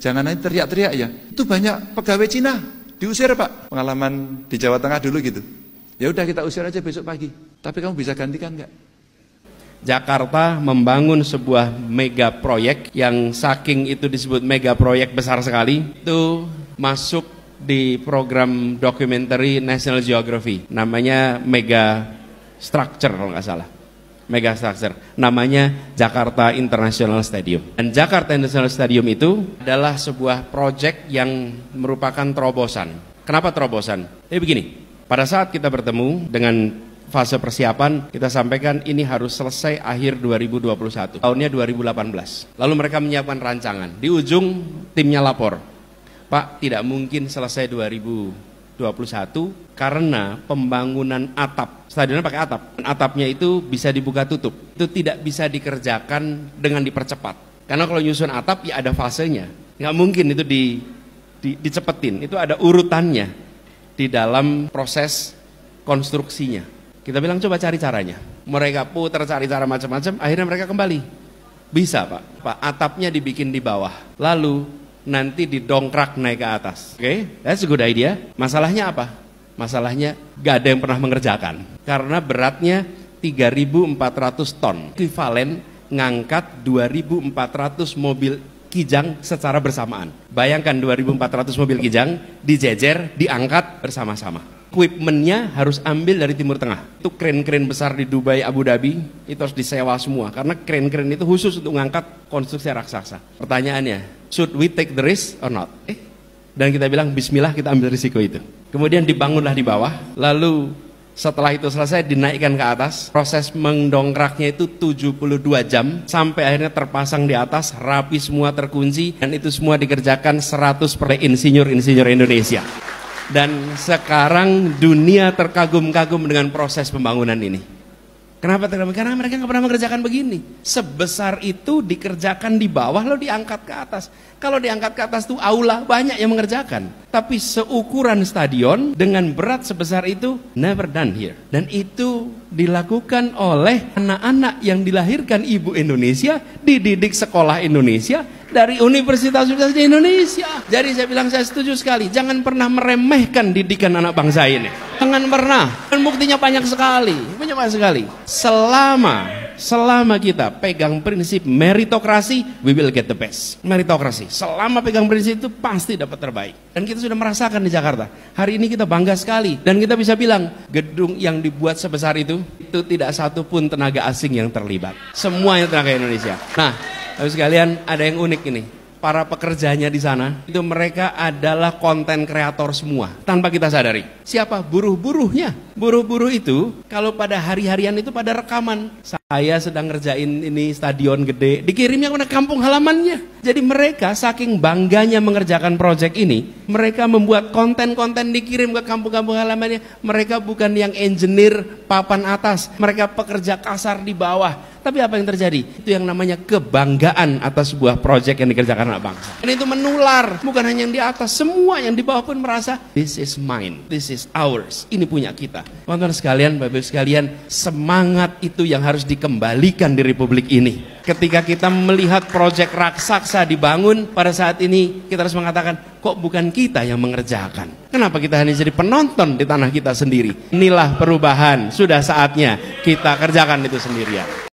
Jangan hanya teriak-teriak ya. Itu banyak pegawai Cina diusir Pak. Pengalaman di Jawa Tengah dulu gitu. Ya udah kita usir aja besok pagi. Tapi kamu bisa gantikan nggak? Jakarta membangun sebuah mega proyek yang saking itu disebut mega proyek besar sekali. Itu masuk di program documentary National Geography. Namanya Mega Structure kalau nggak salah. Mega Structure. Namanya Jakarta International Stadium. Dan Jakarta International Stadium itu adalah sebuah proyek yang merupakan terobosan. Kenapa terobosan? Jadi begini, pada saat kita bertemu dengan fase persiapan, kita sampaikan ini harus selesai akhir 2021. Tahunnya 2018. Lalu mereka menyiapkan rancangan. Di ujung timnya lapor, Pak, tidak mungkin selesai 2021 karena pembangunan atap. Stadionnya pakai atap. Atapnya itu bisa dibuka tutup. Itu tidak bisa dikerjakan dengan dipercepat. Karena kalau nyusun atap ya ada fasenya. Nggak mungkin itu dicepetin. Itu ada urutannya di dalam proses konstruksinya. Kita bilang coba cari caranya. Mereka putar cari cara macam-macam, akhirnya mereka kembali. Bisa Pak, atapnya dibikin di bawah. Lalu nanti didongkrak naik ke atas. Oke, that's a good idea. Masalahnya apa? Masalahnya gak ada yang pernah mengerjakan. Karena beratnya 3.400 ton. Ekuivalen ngangkat 2.400 mobil Kijang secara bersamaan. Bayangkan 2.400 mobil Kijang dijejer, diangkat bersama-sama. Equipmentnya harus ambil dari Timur Tengah. Itu kren-kren besar di Dubai, Abu Dhabi, itu harus disewa semua. Karena kren-kren itu khusus untuk mengangkat konstruksi raksasa. Pertanyaannya, should we take the risk or not? Dan kita bilang, bismillah kita ambil risiko itu. Kemudian dibangunlah di bawah, lalu setelah itu selesai dinaikkan ke atas. Proses mendongkraknya itu 72 jam, sampai akhirnya terpasang di atas, rapi semua, terkunci. Dan itu semua dikerjakan 100% insinyur-insinyur Indonesia. Dan sekarang dunia terkagum-kagum dengan proses pembangunan ini. Kenapa terkagum? Karena mereka nggak pernah mengerjakan begini. Sebesar itu dikerjakan di bawah lalu diangkat ke atas. Kalau diangkat ke atas tuh aula banyak yang mengerjakan. Tapi seukuran stadion dengan berat sebesar itu never done here. Dan itu dilakukan oleh anak-anak yang dilahirkan ibu Indonesia, dididik sekolah Indonesia, dari universitas-universitas di Indonesia. Jadi saya bilang saya setuju sekali. Jangan pernah meremehkan didikan anak bangsa ini. Jangan pernah. Dan buktinya banyak sekali. Banyak sekali. Selama kita pegang prinsip meritokrasi, we will get the best. Meritokrasi. Selama pegang prinsip itu pasti dapat terbaik. Dan kita sudah merasakan di Jakarta. Hari ini kita bangga sekali. Dan kita bisa bilang, gedung yang dibuat sebesar itu tidak satu pun tenaga asing yang terlibat. Semuanya tenaga Indonesia. Nah, lalu sekalian ada yang unik ini. Para pekerjanya di sana, itu mereka adalah konten kreator semua. Tanpa kita sadari. Siapa? Buruh-buruhnya. Buruh-buruh itu, kalau pada hari-harian itu pada rekaman. Saya sedang ngerjain ini stadion gede, dikirimnya ke kampung halamannya. Jadi mereka saking bangganya mengerjakan proyek ini, mereka membuat konten-konten dikirim ke kampung-kampung halamannya. Mereka bukan yang engineer papan atas, mereka pekerja kasar di bawah. Tapi apa yang terjadi? Itu yang namanya kebanggaan atas sebuah proyek yang dikerjakan anak bangsa. Dan itu menular, bukan hanya yang di atas, semua yang di bawah pun merasa, this is mine, this is ours, ini punya kita. Teman-teman sekalian, Bapak-Ibu sekalian, semangat itu yang harus dikembalikan di Republik ini. Ketika kita melihat proyek raksasa dibangun, pada saat ini kita harus mengatakan, kok bukan kita yang mengerjakan? Kenapa kita hanya jadi penonton di tanah kita sendiri? Inilah perubahan, sudah saatnya kita kerjakan itu sendirian.